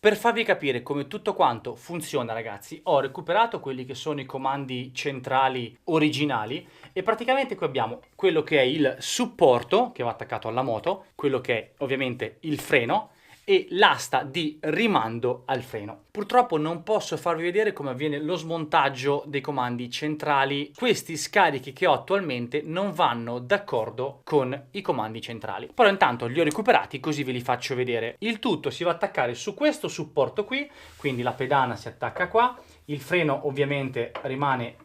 Per farvi capire come tutto quanto funziona, ragazzi, ho recuperato quelli che sono i comandi centrali originali e praticamente qui abbiamo quello che è il supporto che va attaccato alla moto, quello che è ovviamente il freno e l'asta di rimando al freno. Purtroppo non posso farvi vedere come avviene lo smontaggio dei comandi centrali. Questi scarichi che ho attualmente non vanno d'accordo con i comandi centrali. Però intanto li ho recuperati così ve li faccio vedere. Il tutto si va a attaccare su questo supporto qui, quindi la pedana si attacca qua, il freno ovviamente rimane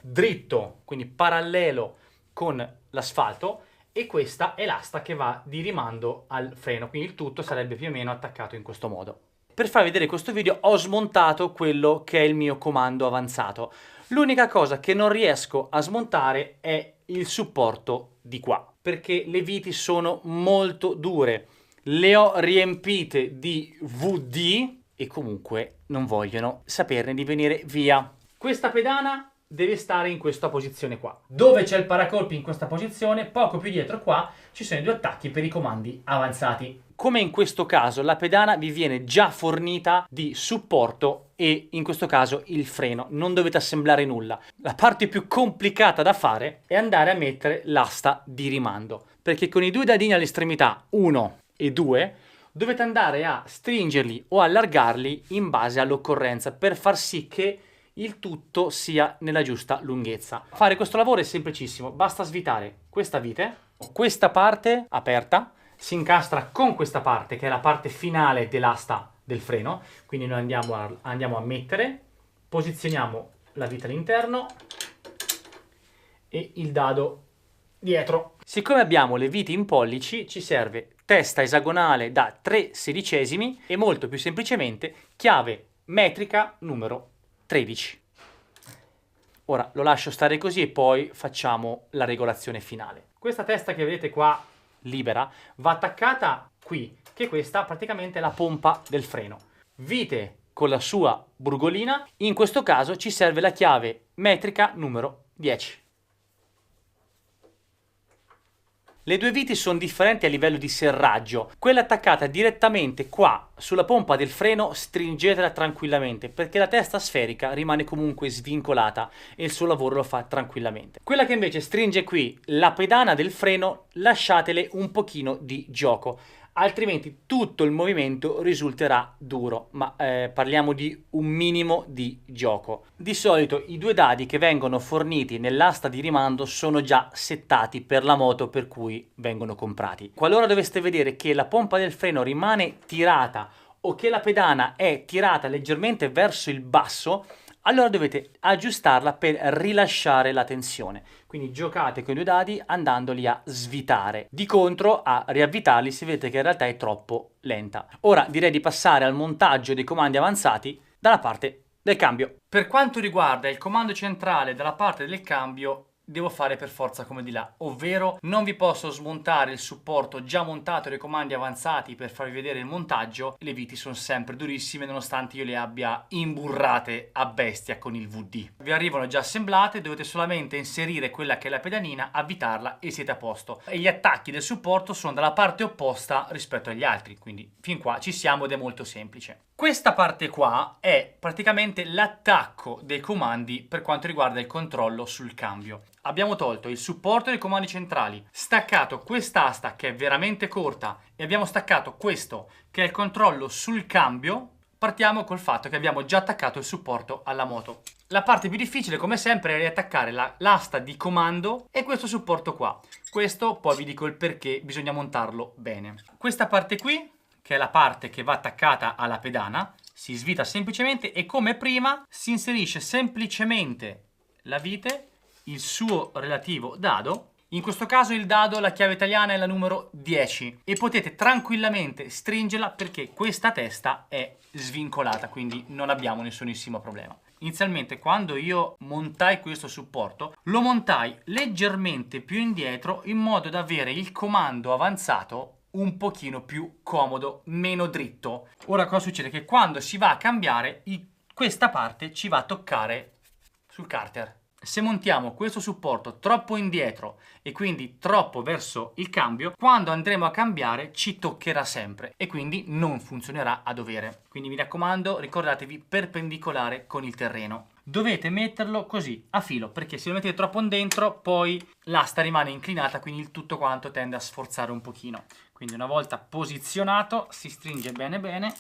dritto, quindi parallelo con l'asfalto, e questa è l'asta che va di rimando al freno, quindi il tutto sarebbe più o meno attaccato in questo modo. Per farvi vedere questo video ho smontato quello che è il mio comando avanzato. L'unica cosa che non riesco a smontare è il supporto di qua, perché le viti sono molto dure. Le ho riempite di VD e comunque non vogliono saperne di venire via. Questa pedana deve stare in questa posizione qua. Dove c'è il paracolpi in questa posizione, poco più dietro qua ci sono i due attacchi per i comandi avanzati. Come in questo caso la pedana vi viene già fornita di supporto e in questo caso il freno, non dovete assemblare nulla. La parte più complicata da fare è andare a mettere l'asta di rimando, perché con i due dadini all'estremità 1 e 2 dovete andare a stringerli o allargarli in base all'occorrenza per far sì che il tutto sia nella giusta lunghezza. Fare questo lavoro è semplicissimo, basta svitare questa vite, questa parte aperta si incastra con questa parte che è la parte finale dell'asta del freno, quindi noi andiamo a mettere, posizioniamo la vite all'interno e il dado dietro. Siccome abbiamo le viti in pollici ci serve testa esagonale da 3/16 e molto più semplicemente chiave metrica numero 13. Ora lo lascio stare così e poi facciamo la regolazione finale. Questa testa che vedete qua libera va attaccata qui, che questa praticamente è la pompa del freno. Vite con la sua burgolina, in questo caso ci serve la chiave metrica numero 10. Le due viti sono differenti a livello di serraggio. Quella attaccata direttamente qua sulla pompa del freno stringetela tranquillamente perché la testa sferica rimane comunque svincolata e il suo lavoro lo fa tranquillamente. Quella che invece stringe qui la pedana del freno lasciatele un pochino di gioco, altrimenti tutto il movimento risulterà duro, ma parliamo di un minimo di gioco. Di solito i due dadi che vengono forniti nell'asta di rimando sono già settati per la moto per cui vengono comprati. Qualora doveste vedere che la pompa del freno rimane tirata o che la pedana è tirata leggermente verso il basso, allora dovete aggiustarla per rilasciare la tensione. Quindi giocate con i due dadi andandoli a svitare. Di contro, a riavvitarli si vede che in realtà è troppo lenta. Ora direi di passare al montaggio dei comandi avanzati dalla parte del cambio. Per quanto riguarda il comando centrale dalla parte del cambio, devo fare per forza come di là, ovvero non vi posso smontare il supporto già montato dei comandi avanzati per farvi vedere il montaggio. Le viti sono sempre durissime nonostante io le abbia imburrate a bestia con il VD. Vi arrivano già assemblate, dovete solamente inserire quella che è la pedalina, avvitarla e siete a posto. E gli attacchi del supporto sono dalla parte opposta rispetto agli altri, quindi fin qua ci siamo ed è molto semplice. Questa parte qua è praticamente l'attacco dei comandi per quanto riguarda il controllo sul cambio. Abbiamo tolto il supporto dei comandi centrali, staccato quest'asta che è veramente corta e abbiamo staccato questo che è il controllo sul cambio. Partiamo col fatto che abbiamo già attaccato il supporto alla moto. La parte più difficile come sempre è riattaccare l'asta di comando e questo supporto qua. Questo poi vi dico il perché bisogna montarlo bene. Questa parte qui, che è la parte che va attaccata alla pedana, si svita semplicemente e come prima si inserisce semplicemente la vite, il suo relativo dado. In questo caso il dado, la chiave italiana è la numero 10 e potete tranquillamente stringerla perché questa testa è svincolata, quindi non abbiamo nessunissimo problema. Inizialmente quando io montai questo supporto lo montai leggermente più indietro in modo da avere il comando avanzato un pochino più comodo, meno dritto. Ora cosa succede? Che quando si va a cambiare questa parte ci va a toccare sul carter. Se montiamo questo supporto troppo indietro e quindi troppo verso il cambio, quando andremo a cambiare ci toccherà sempre e quindi non funzionerà a dovere. Quindi mi raccomando, ricordatevi perpendicolare con il terreno. Dovete metterlo così, a filo, perché se lo mettete troppo dentro poi l'asta rimane inclinata, quindi il tutto quanto tende a sforzare un pochino. Quindi una volta posizionato si stringe bene bene.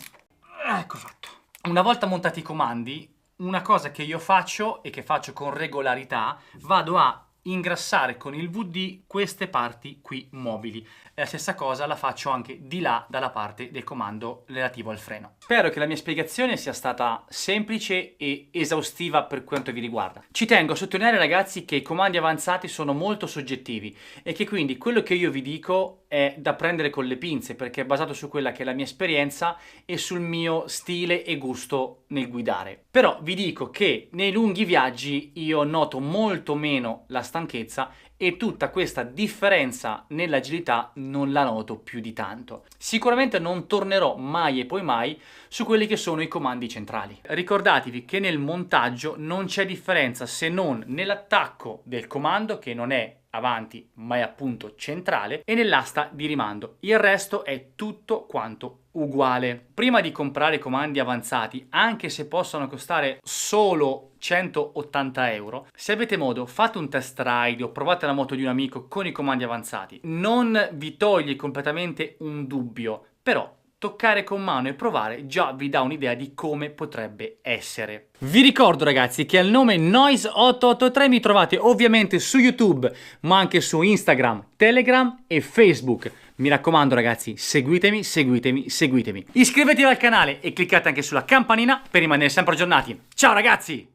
Ecco fatto. Una volta montati i comandi, una cosa che io faccio e che faccio con regolarità, vado a ingrassare con il VD queste parti qui mobili. E la stessa cosa la faccio anche di là dalla parte del comando relativo al freno. Spero che la mia spiegazione sia stata semplice e esaustiva per quanto vi riguarda. Ci tengo a sottolineare, ragazzi, che i comandi avanzati sono molto soggettivi e che quindi quello che io vi dico è da prendere con le pinze, perché è basato su quella che è la mia esperienza e sul mio stile e gusto nel guidare. Però vi dico che nei lunghi viaggi io noto molto meno la stanchezza e tutta questa differenza nell'agilità non la noto più di tanto. Sicuramente non tornerò mai e poi mai su quelli che sono i comandi centrali. Ricordatevi che nel montaggio non c'è differenza se non nell'attacco del comando, che non è avanti ma è appunto centrale, e nell'asta di rimando. Il resto è tutto quanto uguale. Prima di comprare comandi avanzati, anche se possono costare solo 180 euro, se avete modo fate un test ride o provate la moto di un amico con i comandi avanzati. Non vi toglie completamente un dubbio, però toccare con mano e provare già vi dà un'idea di come potrebbe essere. Vi ricordo, ragazzi, che al nome Noise883 mi trovate ovviamente su YouTube, ma anche su Instagram, Telegram e Facebook. Mi raccomando, ragazzi, seguitemi, seguitemi, seguitemi. Iscrivetevi al canale e cliccate anche sulla campanina per rimanere sempre aggiornati. Ciao ragazzi!